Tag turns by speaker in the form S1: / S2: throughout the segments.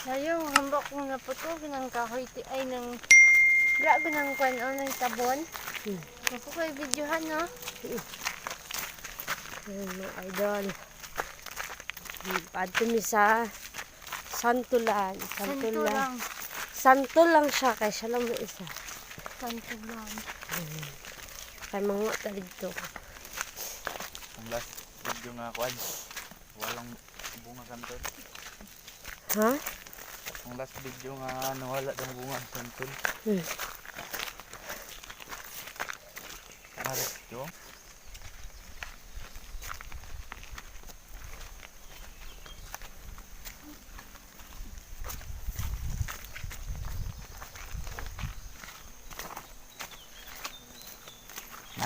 S1: Sayang, hambak kong naputo, ng kahoy ay ng grabe ng kwan o ng tabon. Naku kayo videohan, no?
S2: Mga idol. Padto mi sa Santulan. Santo lang siya, kaya siya lang mo isa.
S1: Santulan.
S2: Kaya mga talig to.
S3: Ang last video nga kwan, walang bunga santol.
S2: Ha?
S3: Ang last video nga nawala ng bunga santol. Malas ito.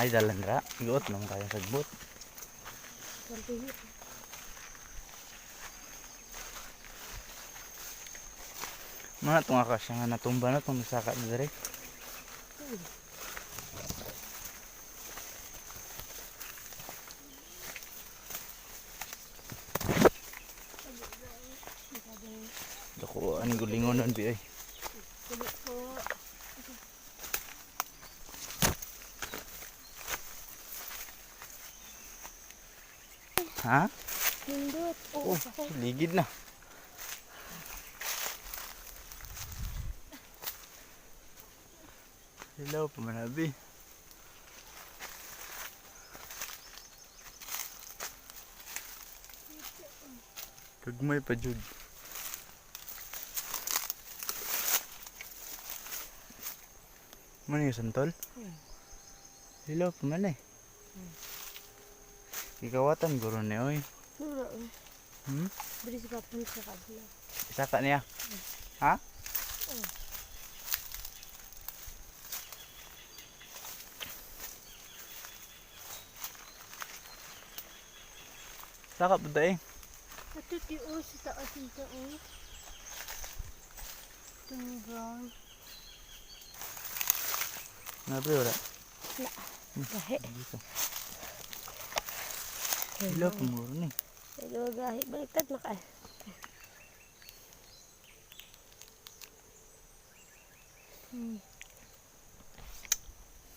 S3: Ay dalan ra, iot nang kaya sagbot. Mga tunga ka siya nga natumba na itong nasaka na dere. Dako, ang gulingon nun, Bi. Ha?
S1: Hindot.
S3: Oh, ligid na. Hello, pamanabi. Kagmay pa jud. Mana yung santol? Hello, pamanay. Ikawatan guro ni oy.
S2: Wala.
S3: Hmm?
S2: Beri sa kapun sa kabila.
S3: Isaka niya. Ha? Saka po dahi.
S1: Ito tiyo sa taas nito, oh. Tumibang.
S3: Nabi wala.
S2: Gahe.
S3: Dito. Hello, pumuro ni.
S2: Hello, gahe. Baliktad na ka.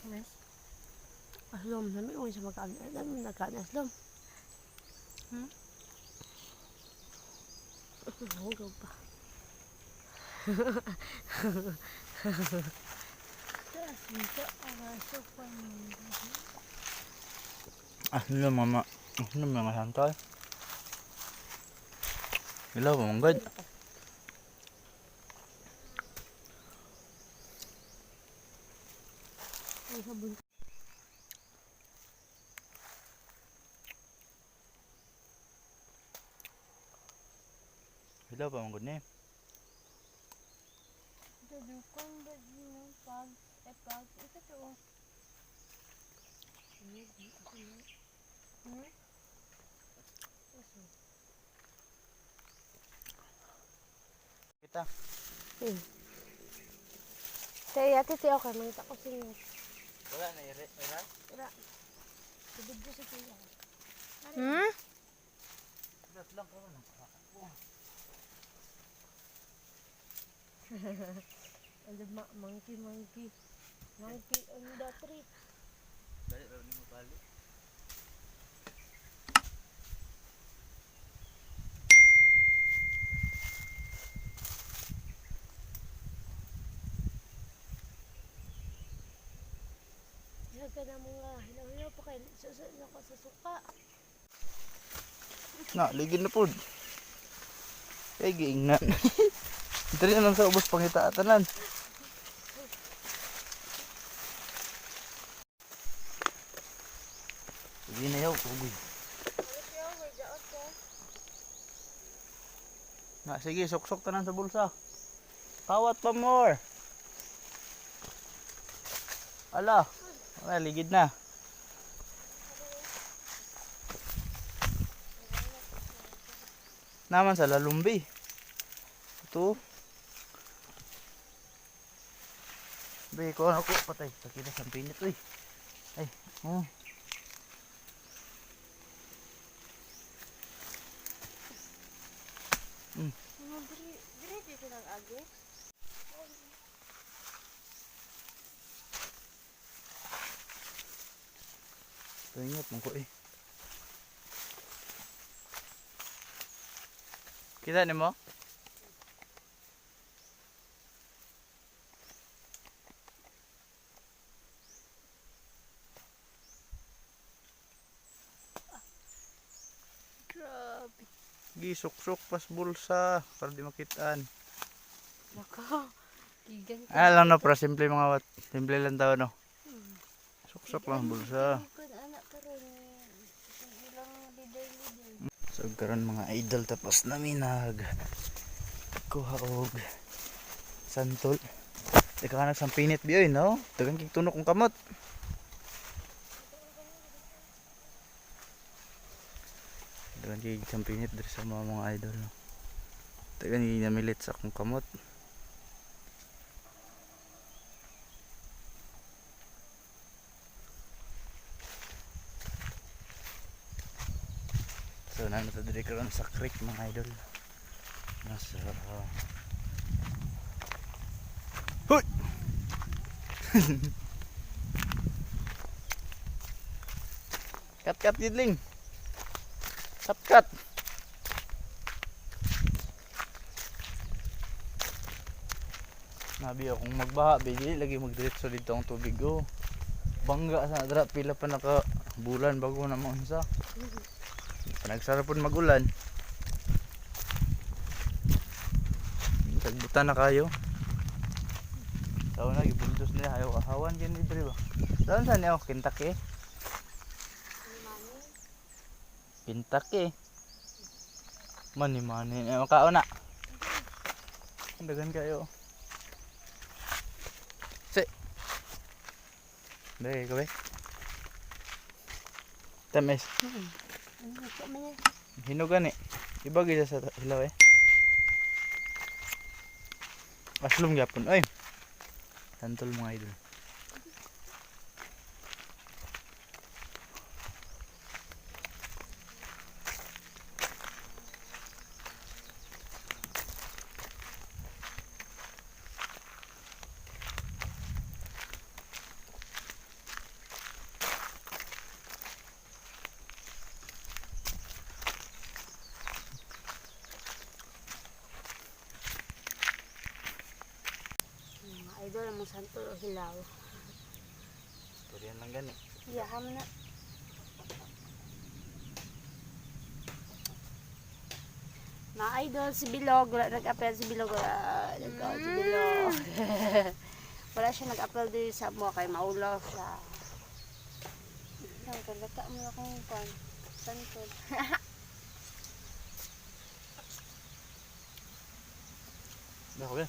S1: Yes.
S2: Aslom. Nami ko sa magkaan. Nami nagkaan aslom. Hugaw pa.
S1: Taas nito, araso pa
S3: Hello, mama. Ano mga santol? Hello, pamanggod.
S2: Ay, sabon.
S3: Hello, pamanggod ni.
S1: Dudukan ba yung pag, ito to, oh.
S3: Kita.
S2: Tay, ate tiyo ka. Mangita ko sinyo.
S3: Wala na ire.
S2: Ira. Tubig ko sa tiyo.
S1: Hmm?
S3: That's lang ko na.
S2: Alam ma, monkey. Monkey on the tree.
S3: Dali raw ni mo bali.
S2: Ilaga na mga hilaw-hilaw pa kayo. Susunod ako sa suka.
S3: Na, ligid na pod. Kay giingnan. Diri na lang sa ubos pangita atanan. Sige na yaw, ugoy. Na, sige, sok-sok tanan sa bulsa. Kawat pa more. Ala, wala, ligid na. Naman sa lalumbi. Ito. Be, ko ako patay. Sakit sa pinit, uy. Ay, oh.
S1: Mga diri dito ng agi.
S3: Paingat mo ko eh. Kita ni mo?
S1: Grabe.
S3: Gisuk-suk pas bulsa para di makitaan.
S1: Nako. Gigan
S3: Ah lang no, para simple mga wat. Simple lang tao no. Suksok lang bulsa.
S1: Kun anak karon ilang lider.
S3: So karon mga idol tapos namin kuha og santol. Teka ka nagsampinit biyoy no? Dagang kigtunok kong kamot. Dagang kigsampinit dari sa mga idol no? Dagang namilit sa akong kamot. So nandito diri karon sa creek mga idol. Nasa Hoy! Kat gidling. Kat. Nabi akong magbaha, bigil lagi magdiretso dito ang tubig oh. Bangga sa dra pila pa naka bulan bago na maunsa. Panagsarapon magulan. Tagbutan na kayo. Tawa na gibuldos nila ayaw ahawan dyan dito ba? Saan saan niya? Kentucky? Kentucky. Mani. Makao na. Dagan kayo. Si. Dahil ka ba? Tamis. Hinugan eh. Ibagay sa hilaw eh. Aslum gyapon. Oy. Santol mga idol.
S2: Idol ang santol o hilaw.
S3: Turian lang gani.
S1: Yaham na.
S2: Mga idol, si Bilog, wala nag-appel si Bilog, si Bilog. Wala siya nag-appel din sa mo kay maulaw siya.
S1: Ang kalata mo na kong pan. Santol.
S3: Dako ba?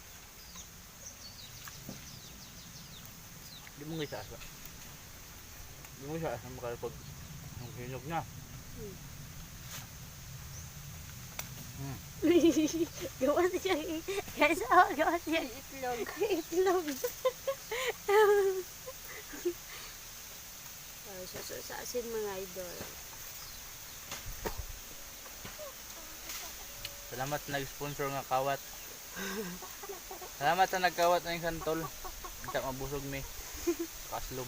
S3: Di mo nga isaasa. Di mo isaasa makalapag ang hinog na.
S2: Gawa siya. Guys, gawa siya.
S1: Itlog.
S2: Itlog. Sa asin mga idol.
S3: Salamat na nag-sponsor nga kawat. Salamat na nagkawat na yung santol. Hindi mabusog mi. Kaslom.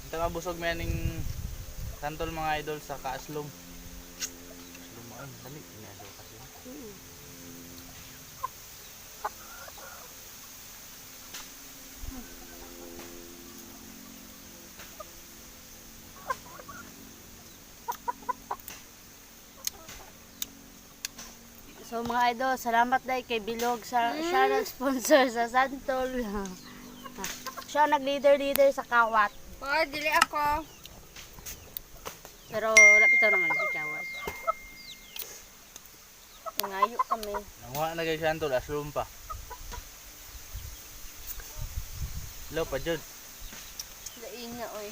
S3: Hindi mabusog mi aning santol mga idol sa kaaslom. Kaslom mo ay dali. Inaso kaslom.
S2: So mga idol, salamat dahil kay Bilog sa siya nag-sponsor sa Santol. Siya nag-leader sa kawat.
S1: Oh, dili ako.
S2: Pero lapit naman si kawat.
S1: Ngayo kami.
S3: Nanguha na kay santol, aslom pa. Hello pa dyan.
S1: Lain na oy.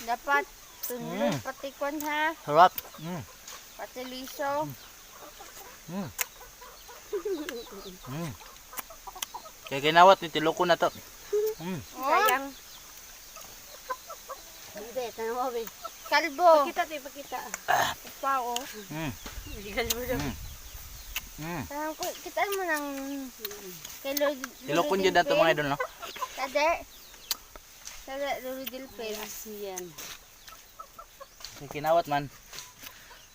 S1: Dapat tunod pati kwan ha.
S3: Sarap.
S1: Pati liso.
S3: Kaya ginawat ni tiloko na to.
S1: Sayang.
S2: Hindi, tanong mo, be.
S1: Kalbo.
S2: Pakita, te, pakita.
S1: Pa oh.
S3: Mm.
S2: Hindi ka mo
S3: Mm. Mm.
S1: Parang kita mo ng kay Lord.
S3: Ilokon dyan dato mga idol, no?
S1: Tader. Tader Lord Dilpel.
S2: Asian.
S3: May kinawat man.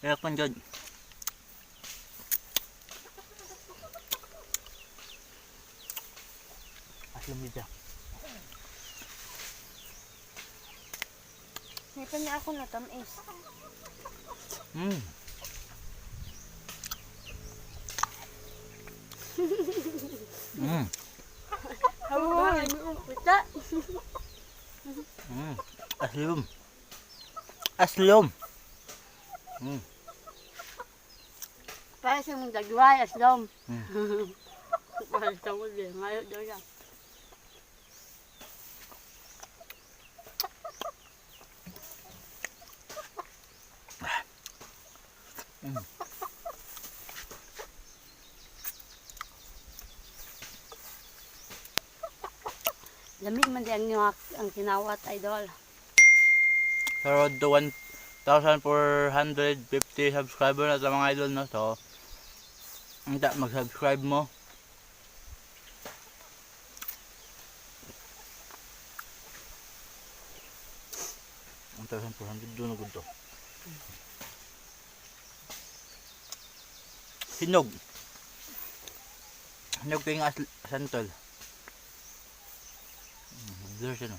S3: Ilokon dyan. Aslam dito.
S1: May pa niya ako na tamis.
S3: Mm. Mm.
S2: Hawakan mo, kita.
S3: Mm. Aslam. Aslam. Mm.
S2: Para sa mong dagway, aslom.
S3: Mm.
S2: Para sa mong din, mayo daw yan.
S3: Mm.
S2: Lamig man din ang kinawat, idol.
S3: Sa road to 1,450 subscriber na sa mga idol, no? So, mag-subscribe mo. Ang 1,400 doon na to. Hinog. Hinog kayong santol. Blur siya, no?